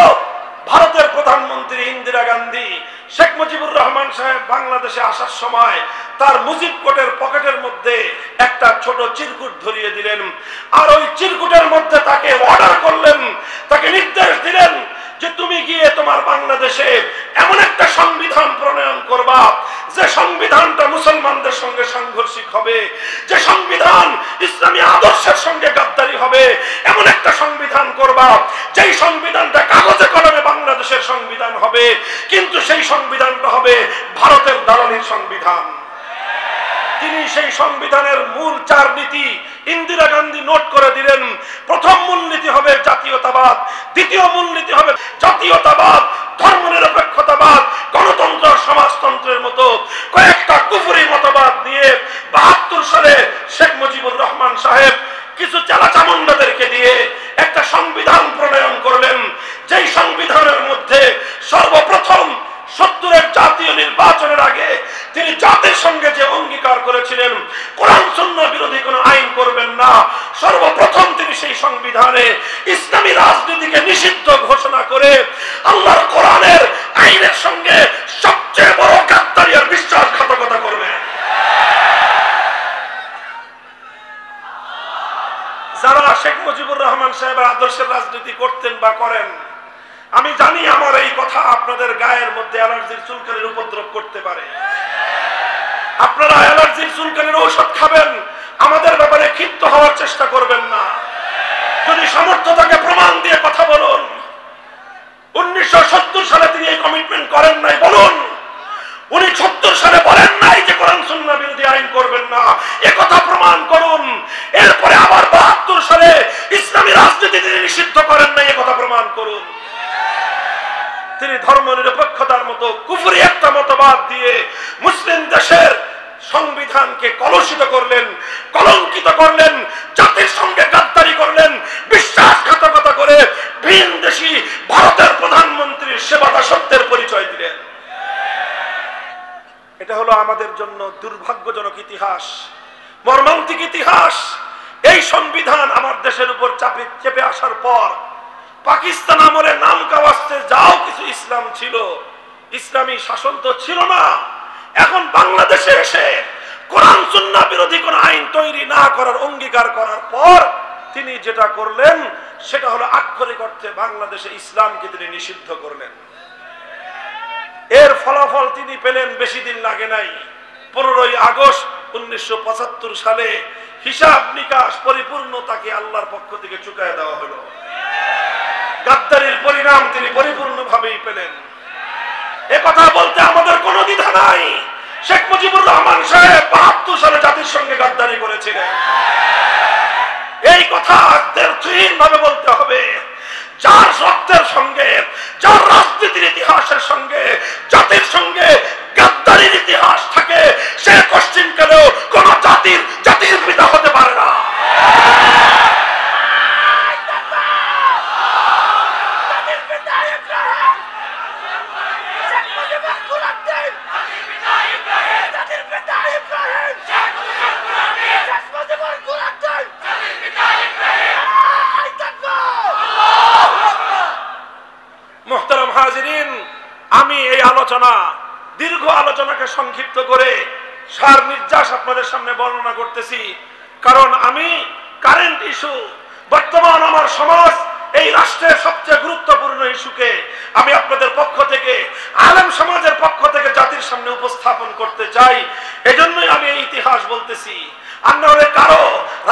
ভারতের প্রধানমন্ত্রী ইন্দিরা গান্ধী শেখ মুজিবুর রহমান সাহেব বাংলাদেশে আসার সময় তার মুজিব কোটের পকেটের মধ্যে একটা ছোট চিরকুট ধরিয়ে দিলেন। আর ওই চিরকুটের মধ্যে তাকে অর্ডার করলেন, তাকে নির্দেশ দিলেন যে তুমি গিয়ে তোমার বাংলাদেশে এমন একটা সংবিধান প্রণয়ন করবা যে সংবিধানটা মুসলমানদের সঙ্গে সাংঘর্ষিক হবে, যে সংবিধান ইসলামী আদর্শের সঙ্গে গাদ্দারি হবে, এমন একটা সংবিধান করবা যেই সংবিধানটা কাগজে কলমে বাংলাদেশের সংবিধান হবে, কিন্তু সেই সংবিধানটা হবে ভারতের দালালির সংবিধান। তিনি সেই সংবিধানের মূল 4 নীতি ইন্দিরা গান্ধী নোট করে দিলেন। প্রথম মূলনীতি হবে জাতীয়তাবাদ, দ্বিতীয় মূলনীতি হবে জাতীয়তাবাদ, ধর্মনিরপেক্ষতাবাদ, গণতন্ত্র, সমাজতন্ত্রের মতো কয়েকটা কুফরি মতবাদ নিয়ে 72 সালে শেখ মুজিবুর রহমান সাহেব কিছু চালাচামুন্ডাদেরকে দিয়ে একটা সংবিধান প্রণয়ন করলেন, যেই সংবিধানের মধ্যে সর্বপ্রথম 70-এর জাতীয় নির্বাচনের আগে তিনি জাতির সঙ্গে যে অঙ্গীকার করেছিলেন কোরআন সুন্নাহ বিরোধী কোনো আইন করবেন না, সর্বপ্রথম তিনি সেই সংবিধানে ইসলামী রাজনীতিকে নিষিদ্ধ ঘোষণা করে আল্লাহর কোরআনের আইনের সঙ্গে সবচেয়ে বড় গাদ্দারি আর বিশ্বাসঘাতকতা করবেন। যারা শেখ মুজিবুর রহমান সাহেবের আদর্শের রাজনীতি করতেন বা করেন, আমি জানি আমার এই কথা আপনাদের গায়ের মধ্যে অ্যালার্জির চুলকানির উপদ্রব করতে পারে। আপনারা অ্যালার্জির চুলকানির ঔষধ খাবেন, আমাদের ব্যাপারে ক্ষিপ্ত হওয়ার চেষ্টা করবেন না। যদি সামর্থ্য থাকে প্রমাণ দিয়ে কথা বলুন। 1970 সালে তিনি এই কমিটমেন্ট করেন নাই, বলুন। উনি 70 সালে বলেন নাই যে কোরআন সুন্নাহ বিরোধী আইন করবেন না, একথা প্রমাণ করুন। এরপরে আবার ৭২ সালে ইসলামী রাজনীতি তিনি নিষিদ্ধ করেন নাই, কথা প্রমাণ করুন। তিনি ধর্ম নিরপেক্ষতার মতো কুফরি একটা মতবাদ দিয়ে মুসলিম দেশের সংবিধানকে কলুষিত করলেন, কলঙ্কিত করলেন, জাতির সঙ্গে গাদ্দারি করলেন, বিশ্বাসঘাতকতা করে ভিনদেশী ভারতের প্রধানমন্ত্রীর সেবা দাসত্বের পরিচয় দিলেন। এটা হলো আমাদের জন্য দুর্ভাগ্যজনক ইতিহাস, মর্মান্তিক ইতিহাস। এই সংবিধান আমার দেশের উপর চেপে আসার পর পাকিস্তান আমলে নাম কাওয়াস্তে যাও কিছু ইসলাম ছিল, ইসলামী শাসন তো ছিল না। এখন বাংলাদেশে এসে কোরআন সুন্নাহ বিরোধী কোন আইন তৈরি না করার অঙ্গীকার করার পর তিনি যেটা করলেন সেটা হলো আক্ষরিক অর্থে বাংলাদেশে ইসলামকে তিনি নিষিদ্ধ করলেন। এর ফলাফল তিনি পেলেন বেশি দিন লাগে নাই। 15ই আগস্ট 1975 সালে হিসাব নিকাশ পরিপূর্ণ তাকে আল্লাহর পক্ষ থেকে চুকায় দেওয়া হলো। গাদ্দারির পরিণাম তিনি পরিপূর্ণভাবেই পেলেন। এ কথা বলতে আমাদের কোনো দ্বিধা নাই। শেখ মুজিবুর রহমান সাহেব ৭২ সালে জাতির সঙ্গে গাদ্দারি করেছিলেন। এই কথা ভাবে বলতে হবে। যার রক্তের সঙ্গে, যার রাজনীতির ইতিহাসের সঙ্গে, জাতির সঙ্গে গাদ্দারির ইতিহাস থাকে, সে পশ্চিমকালেও কোন জাতির পিতা হতে পারে না। মুহতারাম হাজিরিন, আমি এই দীর্ঘ আলোচনাকে সংক্ষিপ্ত করে সার নির্যাস আপনাদের সামনে বর্ণনা করতেছি, কারণ আমি কারেন্ট ইস্যু, বর্তমান আমার সমাজ, এই রাষ্ট্রের সবচেয়ে গুরুত্বপূর্ণ ইস্যুকে আমি আপনাদের পক্ষ থেকে, আলেম সমাজের পক্ষ থেকে জাতির সামনে উপস্থাপন করতে চাই। এজন্যই আমি এই ইতিহাস বলতেছি। আর না হলে কারো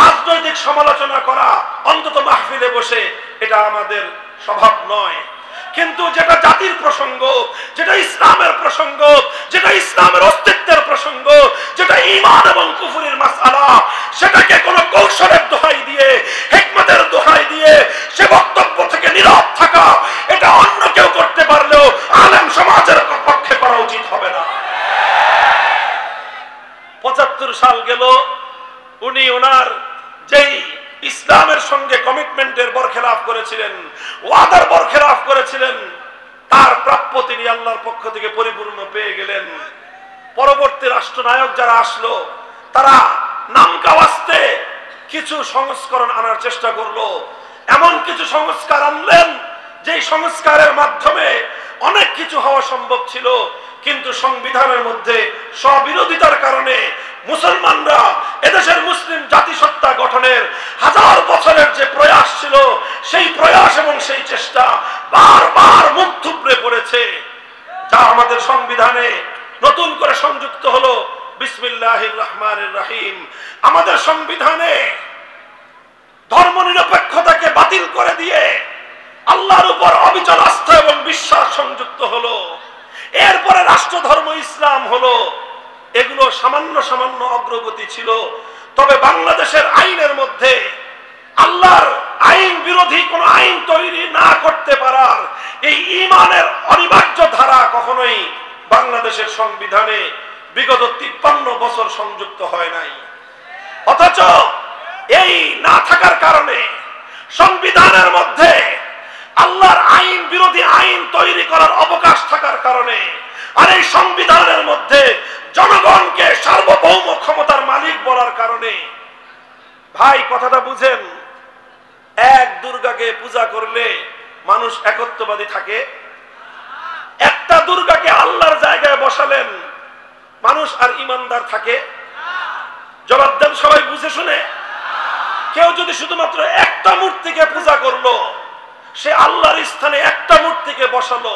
রাজনৈতিক সমালোচনা করা, অন্তত মাহফিলে বসে, এটা আমাদের স্বভাব নয়। কিন্তু যেটা জাতির প্রসঙ্গ, যেটা ইসলামের প্রসঙ্গ, যেটা ইসলামের অস্তিত্বের প্রসঙ্গ, যেটা ঈমান এবং কুফরির মাসআলা, সেটাকে কোন কৌশলের দোহাই দিয়ে, হিকমতের দোহাই দিয়ে সে বক্তব্য থেকে নীরব থাকা, এটা অন্য কেউ করতে পারলেও আলেম সমাজের পক্ষে করা উচিত হবে না। ৭৫ সাল গেল, উনি ওনার যেই ইসলামের সঙ্গে কমিটমেন্টের বরখেলাফ করেছিলেন, ওয়াদার বরখেলাফ করেছিলেন, তার প্রাপ্য তিনি আল্লাহর পক্ষ থেকে পরিপূর্ণ পেয়ে গেলেন। পরবর্তী রাষ্ট্রনায়ক যারা আসলো, তারা নামকাওয়াস্তে কিছু সংস্করণ আনার চেষ্টা করলো। এমন কিছু সংস্কার আনলেন যেই সংস্কারের মাধ্যমে অনেক কিছু হওয়া সম্ভব ছিল, কিন্তু সংবিধানের মধ্যে স্ববিরোধিতার কারণে মুসলমানরা, এদেশের মুসলিম জাতিসত্তা গঠনের 1000 বছরের যে প্রয়াস ছিল, সেই প্রয়াস এবং সেই চেষ্টা বারবার মুখ থুবড়ে পড়েছে। যা আমাদের সংবিধানে নতুন করে সংযুক্ত হলো বিসমিল্লাহির রহমানির রহিম। আমাদের সংবিধানে ধর্ম নিরপেক্ষতাকে বাতিল করে দিয়ে আল্লাহর উপর অবিচল আস্থা এবং বিশ্বাস সংযুক্ত হলো। এরপরে রাষ্ট্র ধর্ম ইসলাম হলো। এগুলো সামান্য সামান্য অগ্রগতি ছিল। তবে বাংলাদেশের আইনের মধ্যে আল্লাহর আইন বিরোধী কোন আইন তৈরি না করতে পারার এই ঈমানের অনিবার্য ধারা কখনোই বাংলাদেশের সংবিধানে বিগত 53 বছর সংযুক্ত হয় নাই। অথচ এই না থাকার কারণে, সংবিধানের মধ্যে আল্লাহর আইন বিরোধী আইন তৈরি করার অবকাশ থাকার কারণে, আর এই সংবিধানের মধ্যে জনগণকে সার্বভৌম ক্ষমতার মালিক বলার কারণে, ভাই কথাটা বুঝেন, এক দুর্গাকে পূজা করলে মানুষ একত্ববাদী থাকে? একটা দুর্গাকে আল্লাহর জায়গায় বসালেন, মানুষ আর ইমানদার থাকে? জবাব দেন সবাই বুঝে শুনে। কেউ যদি শুধুমাত্র একটা মূর্তিকে পূজা করলো, সে আল্লাহর স্থানে একটা মূর্তিকে বসালো,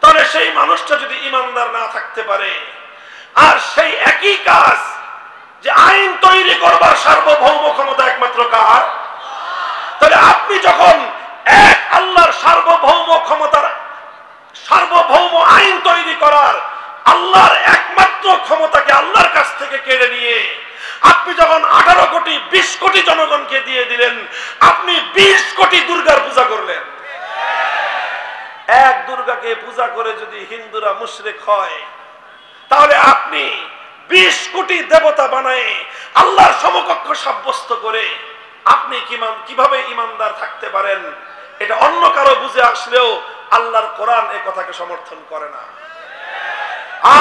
তাহলে সেই মানুষটা যদি ইমানদার না থাকতে পারে, আর সেই একই কাজ যে আইন তৈরি করবার সার্বভৌম ক্ষমতা একমাত্র কার? তাহলে আপনি যখন এক আল্লাহর সার্বভৌম ক্ষমতার, সার্বভৌম আইন তৈরি করার আল্লাহর একমাত্র ক্ষমতাকে আল্লাহর কাছ থেকে কেড়ে নিয়ে আপনি যখন 18 কোটি কোটি 20 কোটি জনগণকে দিয়ে দিলেন, আপনি 20 কোটি দুর্গার পূজা করলেন। এক দুর্গাকে পূজা করে যদি হিন্দুরা মুশরিক হয়, তাহলে আপনি 20 কোটি দেবতা বানায় আল্লাহর সমকক্ষ সাব্যস্ত করে আপনি কিভাবে ইমানদার থাকতে পারেন? এটা অন্য কারো বুঝে আসলেও আল্লাহর কোরআন এই কথাকে সমর্থন করে না।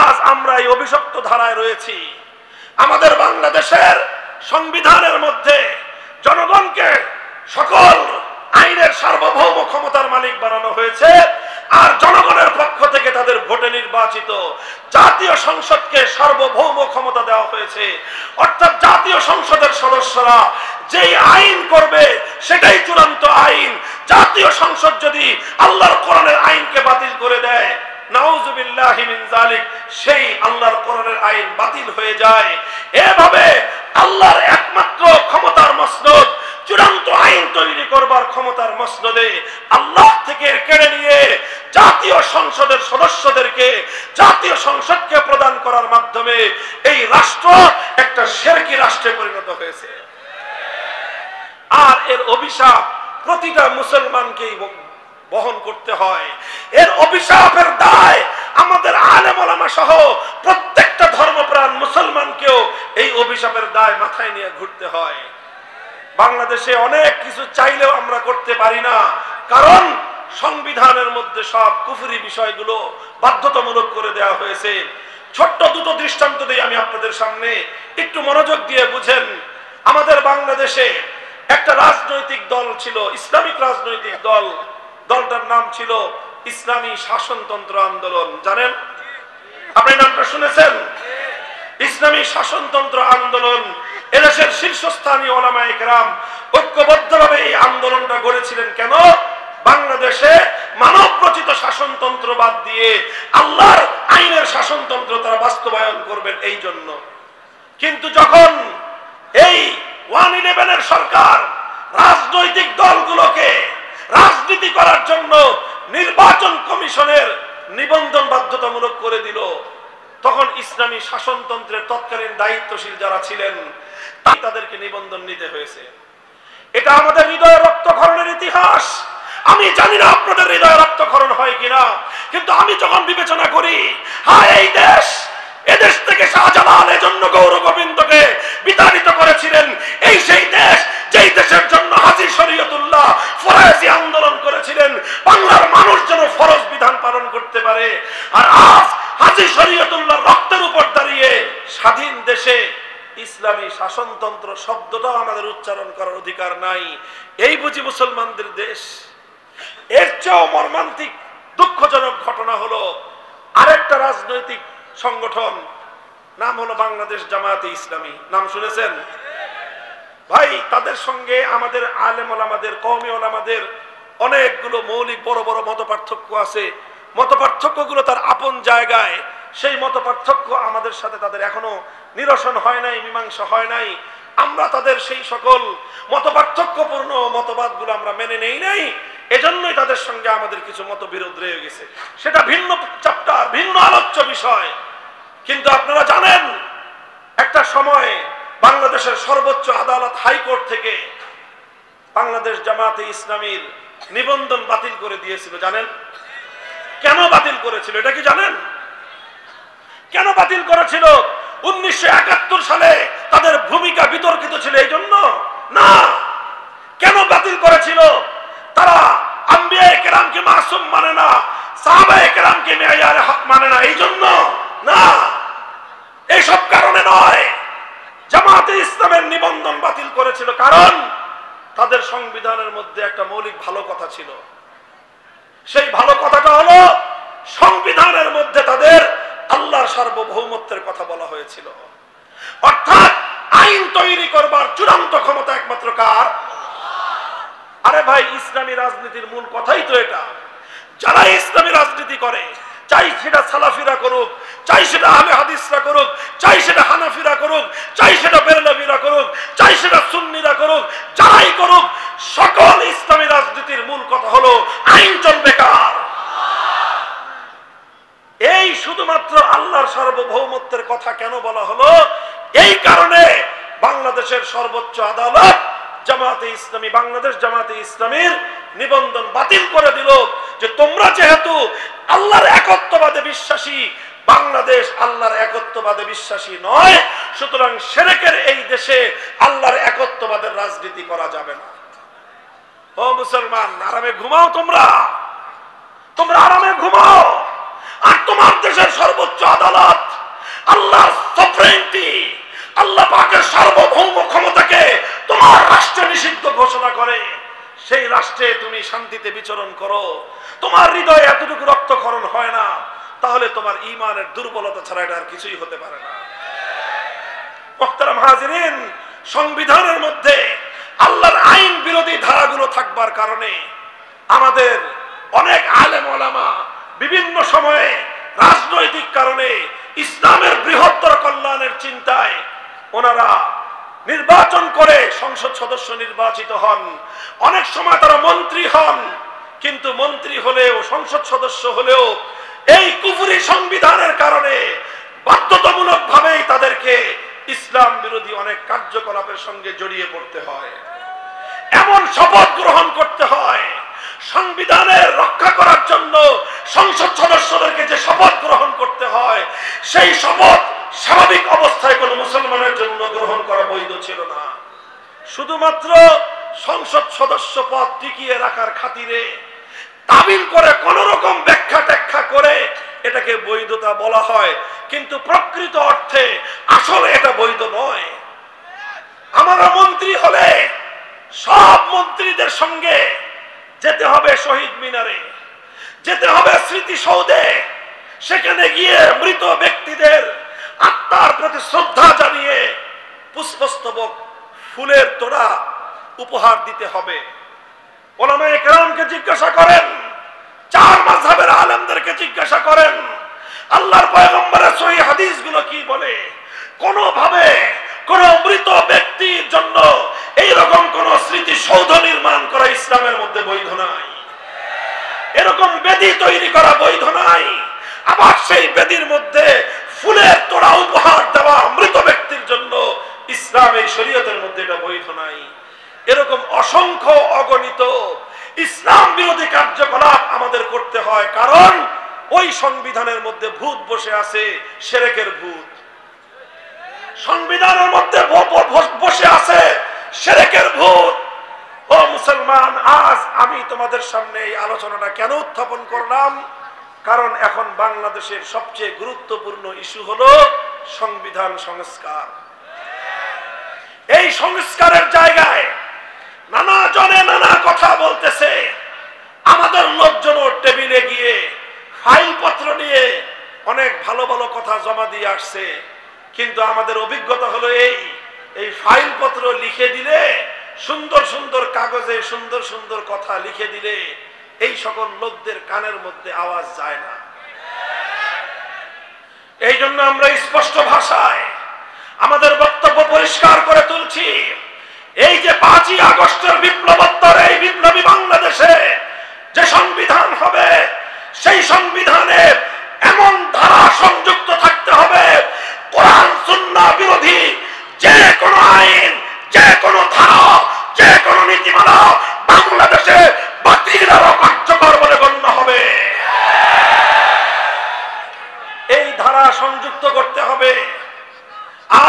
আজ আমরা এই অভিশপ্ত ধারায় রয়েছি। আমাদের বাংলাদেশের সংবিধানের মধ্যে জনগণকে সকল আইনের সার্বভৌম ক্ষমতার মালিক বানানো হয়েছে, আর জনগণের পক্ষ থেকে তাদের ভোটে নির্বাচিত জাতীয় সংসদকে সার্বভৌম ক্ষমতা দেওয়া হয়েছে। অর্থাৎ জাতীয় সংসদের সদস্যরা যেই আইন করবে সেটাই চূড়ান্ত আইন। জাতীয় সংসদ যদি আল্লাহর কোরআনের আইনকে বাতিল করে দেয়, নাউযুবিল্লাহি মিন যালিক, সেই আল্লাহর কোরআনের আইন বাতিল হয়ে যায়। এভাবে আল্লাহর একমাত্র ক্ষমতার মসনদ, চূড়ান্ত আইন তৈরি করবার ক্ষমতার মসনদে আল্লাহ থেকে কেড়ে নিয়ে জাতীয় সংসদের সদস্যদেরকে জাতীয় সংসদকে প্রদান করার মাধ্যমে এই রাষ্ট্র একটা শিরকি রাষ্ট্রে পরিণত হয়েছে। আর এর অভিশাপ প্রতিটা মুসলমানকেই বহন করতে হয়। এর অভিশাপের দায় আমাদের আলেম ওলামা সহ প্রত্যেকটা ধর্মপ্রাণ মুসলমানকেও এই অভিশাপের দায় মাথায় নিয়ে ঘুরতে হয়। বাংলাদেশে অনেক কিছু চাইলেও আমরা করতে পারি না, কারণ সংবিধানের মধ্যে সব কুফরি বিষয়গুলো বাধ্যতামূলক করে দেওয়া হয়েছে। ছোট্ট দুটো দৃষ্টান্ত দিয়ে আমি আপনাদের সামনে, একটু মনোযোগ দিয়ে বুঝেন। আমাদের বাংলাদেশে একটা রাজনৈতিক দল ছিল, ইসলামিক রাজনৈতিক দল। দলটার নাম ছিল ইসলামী শাসনতন্ত্র আন্দোলন। জানেন? আপনি নামটা শুনেছেন? ইসলামী শাসনতন্ত্র আন্দোলন। এদেশের শীর্ষস্থানীয় ওলামায়ে কেরাম ঐক্যবদ্ধভাবে এই আন্দোলনটা গড়েছিলেন। কেন? বাংলাদেশে মানব রচিত শাসনতন্ত্র বাদ দিয়ে আল্লাহর আইনের শাসনতন্ত্র তারা বাস্তবায়ন করবেন এই জন্য। কিন্তু যখন এই 111 সরকার রাজনৈতিক দলগুলোকে রাজনীতি করার জন্য নির্বাচন কমিশনের নিবন্ধন বাধ্যতামূলক করে দিল, তখন ইসলামী শাসনতন্ত্রের তৎকালীন দায়িত্বশীল যারা ছিলেন তাদেরকে নিবন্ধন নিতে হয়েছে। এটা আমাদের হৃদয় রক্তক্ষরণের ইতিহাস। আমি জানি না আপনাদের হৃদয় রক্তক্ষরণ হয় কিনা, কিন্তু আমি যখন বিবেচনা করি, হ্যাঁ, এই দেশ, এদেশ থেকে শাহজালাল এজন্য গৌর গোবিন্দকে বিতাড়িত করেছিলেন। এই সেই দেশ যেই দেশের জন্য হাজী শরীয়তুল্লাহ ফরজি আন্দোলন করেছিলেন, বাংলার মানুষ যেন ফরজ বিধান পালন করতে পারে। আর আজ হাজী শরীয়তুল্লাহ রক্তের উপর দাঁড়িয়ে স্বাধীন দেশে ইসলামী শাসনতন্ত্র শব্দটাও আমাদের উচ্চারণ করার অধিকার নাই। এই বুঝি মুসলমানদের দেশ? এর চেয়েও মর্মান্তিক দুঃখজনক ঘটনা হলো আরেকটা রাজনৈতিক সংগঠন, নাম হলো বাংলাদেশ জামায়াতে ইসলামী। নাম শুনেছেন? ভাই, তাদের সঙ্গে আমাদের আলেম ওলামাদের, কওমি ওলামাদের অনেকগুলো মৌলিক বড় বড় মত পার্থক্য আছে। মত পার্থক্যগুলো তার আপন জায়গায়। সেই মত পার্থক্য আমাদের সাথে তাদের এখনো নিরসন হয় নাই, মীমাংসা হয় নাই। আমরা তাদের সেই সকল মত পার্থক্যপূর্ণ মতবাদগুলো আমরা মেনে নেই নাই। এজন্যই তাদের সঙ্গে আমাদের কিছু মতবিরোধ রয়ে গেছে। সেটা ভিন্ন চ্যাপ্টার, ভিন্ন আলোচ্য বিষয়। কিন্তু আপনারা জানেন, একটা সময় বাংলাদেশের সর্বোচ্চ আদালত হাইকোর্ট থেকে বাংলাদেশ জামায়াতে ইসলামীর নিবন্ধন বাতিল করে দিয়েছিল। জানেন কেন বাতিল করেছিল? এটা কি জানেন কেন বাতিল করেছিল? 1971 সালে তাদের ভূমিকা বিতর্কিত ছিল এই জন্য না। কেন বাতিল করেছিল? তারা আম্বিয়ায়ে কেরামকে মাসুম মানে না, সাহাবায়ে কেরামকে মেয়ারে হক মানে না, এই জন্য না, এইসব কারণে নয়। জামায়াতে ইসলামের নিবন্ধন বাতিল করেছিল কারণ তাদের সংবিধানের মধ্যে একটা মৌলিক ভালো কথা ছিল। সেই ভালো কথাটা হলো সংবিধানের মধ্যে তাদের আল্লাহর সার্বভৌমত্বের কথা বলা হয়েছিল। অর্থাৎ আইন তৈরি করবার চূড়ান্ত ক্ষমতা একমাত্র কার? আরে ভাই, ইসলামী রাজনীতির মূল কথাই তো এটা। যারা ইসলামী রাজনীতি করে, চাই সেটা সালাফিরা করুক, চাই সেটা আহলে হাদিসরা করুক, চাই সেটা হানাফিরা করুক, চাই সেটা বেরলভীরা করুক, চাই সেটা সুন্নিরা করুক, যারাই করুক, সকল ইসলামী রাজনীতির মূল কথা হলো আইন চলবে কার? এই শুধুমাত্র আল্লাহর সার্বভৌমত্বের কথা কেন বলা হলো? এই কারণে বাংলাদেশের সর্বোচ্চ আদালত জামাতে ইসলামী, বাংলাদেশ জামাতে ইসলামীর নিবন্ধন বাতিল করে দিল যে তোমরা যেহেতু আল্লাহর একত্ববাদে বিশ্বাসী, বাংলাদেশ আল্লাহর একত্ববাদে বিশ্বাসী নয়, সুতরাং শিরকের এই দেশে আল্লাহর একত্ববাদের রাজনীতি করা যাবে না। ও মুসলমান, আরামে ঘুমাও, তোমরা আরামে ঘুমাও। আর তোমার দেশের সর্বোচ্চ আদালত আল্লাহর সফরেনিটি, আল্লাহ পাকের সার্বভৌম ক্ষমতাকে তোমার রাষ্ট্রে নিষিদ্ধ ঘোষণা করে, সেই রাষ্ট্রে তুমি শান্তিতে বিচরণ করো, তোমার হৃদয়ে এতটুকু রক্তক্ষরণ হয় না, তাহলে তোমার ঈমানের দুর্বলতা ছাড়া এটা আর কিছুই হতে পারে না। মুহতারাম হাজিরিন, সংবিধানের মধ্যে আল্লাহর আইন বিরোধী ধারাগুলো থাকবার কারণে আমাদের অনেক আলেম ওলামা বিভিন্ন সময়ে রাজনৈতিক কারণে ইসলামের বৃহত্তর কল্যাণের চিন্তায় ওনারা নির্বাচন করে সংসদ সদস্য নির্বাচিত হন। অনেক সময় তারা মন্ত্রী হন, কিন্তু মন্ত্রী হলেও, সংসদ সদস্য হলেও এই কুফরি সংবিধানের কারণে বাধ্যতামূলক ভাবেই তাদেরকে ইসলাম বিরোধী অনেক কার্যকলাপের সঙ্গে জড়িয়ে পড়তে হয়, এমন শপথ গ্রহণ করতে হয়। সংবিধানের রক্ষা করার জন্য সংসদ সদস্যদেরকে যে শপথ গ্রহণ করতে হয়, সেই শপথ স্বাভাবিক অবস্থায় কোন মুসলমানের জন্য গ্রহণ করা বৈধ ছিল না। শুধুমাত্র সংসদ সদস্য পদ টিকিয়ে রাখার খাতিরে তাবিল করে কোন রকম ব্যাখ্যা ট্যাখ্যা করে এটাকে বৈধতা বলা হয়, কিন্তু প্রকৃত অর্থে আসলে এটা বৈধ নয়। আমরা মন্ত্রী হলে সব মন্ত্রীদের সঙ্গে যেতে হবে শহীদ মিনারে, যেতে হবে স্মৃতিসৌধে, সেখানে গিয়ে মৃত ব্যক্তিদের আত্মার প্রতি শ্রদ্ধা জানিয়ে পুষ্পস্তবক, ফুলের তোড়া উপহার দিতে হবে। ওলামায়ে কেরামকে জিজ্ঞাসা করেন, চার মাযহাবের আলেমদেরকে জিজ্ঞাসা করেন, আল্লাহর পয়গম্বরের সহিহ হাদিসগুলো কি বলে? কোনোভাবে কোন মৃত ব্যক্তির জন্য এইরকম কোন স্মৃতিসৌধ নির্মাণ করা ইসলামের মধ্যে বৈধ নাই, এরকম বেদি তৈরি করা বৈধ নাই। আবার সেই বেদির মধ্যে ফুলের তোড়া উপহার দেওয়া মৃত ব্যক্তির জন্য ইসলাম এই শরীয়তের মধ্যে এটা বৈধ নাই। এরকম অসংখ্য অগণিত ইসলাম বিরোধী কার্যকলাপ আমাদের করতে হয়, কারণ ওই সংবিধানের মধ্যে ভূত বসে আছে, শিরকের ভূত। সংবিধানের মধ্যে বসে আছে শিরকের ভূত। ও মুসলমান, আজ আমি তোমাদের সামনে এই আলোচনাটা কেন উত্থাপন করলাম? কারণ এখন বাংলাদেশের সবচেয়ে গুরুত্বপূর্ণ ইস্যু হলো সংবিধান সংস্কার। এই সংস্কারের জায়গায় নানা জনে নানা কথা বলতেছে। আমাদের লোকজন টেবিলে গিয়ে ফাইলপত্র নিয়ে অনেক ভালো ভালো কথা জমা দিয়ে আসছে, কিন্তু আমাদের অভিজ্ঞতা হলো এই ফাইলপত্র লিখে দিলে, সুন্দর সুন্দর কাগজে সুন্দর সুন্দর কথা লিখে দিলে এই সকল লোকদের কানের মধ্যে আওয়াজ যায় না। এই জন্য আমরা স্পষ্ট ভাষায় আমাদের বক্তব্য পরিষ্কার করে তুলছি। এই যে 5ই আগস্টের বিপ্লবোত্তর এই বিপ্লবী বাংলাদেশে যে সংবিধান হবে, সেই সংবিধানে এমন ধারা সংযুক্ত থাকতে হবে, কোরআন সুন্নাহ বিরোধী যে কোনো আইন, যে কোনো ধারা, যে কোনো নীতিমালা বাংলাদেশে বাতিল আর অকার্যকর বলে গণ্য হবে। এই ধারা সংযুক্ত করতে হবে।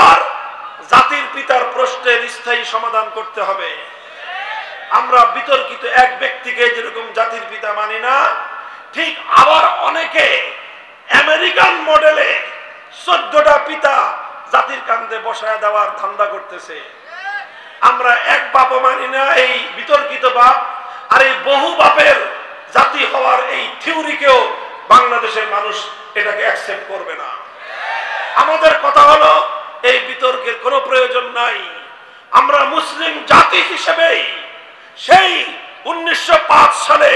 আর জাতির পিতার প্রশ্নের স্থায়ী সমাধান করতে হবে। আমরা বিতর্কিত এক ব্যক্তিকে যেরকম জাতির পিতা মানি না, ঠিক আবার অনেকে আমেরিকান মডেলে 14টা পিতা জাতির কান্দে বসায় দেওয়ার ধান্দা করতেছে। আমরা এক বাপ মানি না, এই বিতর্কিত বাপ। আর এই বহু বাপের জাতি হওয়ার এই থিওরিকেও বাংলাদেশের মানুষ এটাকে অ্যাকসেপ্ট করবে না। আমাদের কথা হলো এই বিতর্কের কোনো প্রয়োজন নাই। আমরা মুসলিম জাতি হিসেবেই সেই 1905 সালে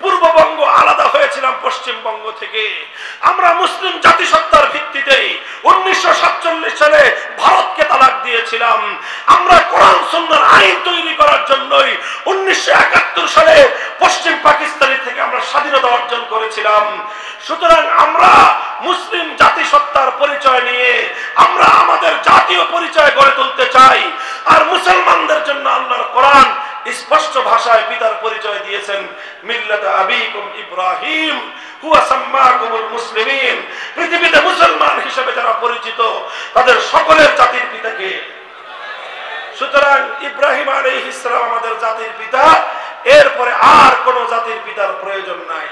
পূর্ববঙ্গ আলাদা হয়েছিলাম পশ্চিমবঙ্গ থেকে। আমরা মুসলিম জাতিসত্তার ভিত্তিতেই 1947 সালে ভারতকে তালাক দিয়েছিলাম। আমরা কোরআন সুন্নাহর আইন তৈরি করার জন্যই 1971 সালে পশ্চিম পাকিস্তানি থেকে আমরা স্বাধীনতা অর্জন করেছিলাম। সুতরাং আমরা মুসলিম জাতিসত্তার পরিচয় নিয়ে আমরা আমাদের জাতীয় পরিচয় গড়ে তুলতে চাই। আর মুসলমানদের জন্য আল্লাহর কোরআন স্পষ্ট ভাষায় পিতার পরিচয় দিয়েছেন, মিল্লাত আবিকুম ইব্রাহিম হুয়া সাম্মাকুমুল মুসলিমিন। পৃথিবীতে মুসলমান হিসেবে যারা পরিচিত তাদের সকলের জাতির পিতাকে। সুতরাং ইব্রাহিম আলাইহিস সালাম আমাদের জাতির পিতা, এরপরে আর কোন জাতির পিতার প্রয়োজন নাই।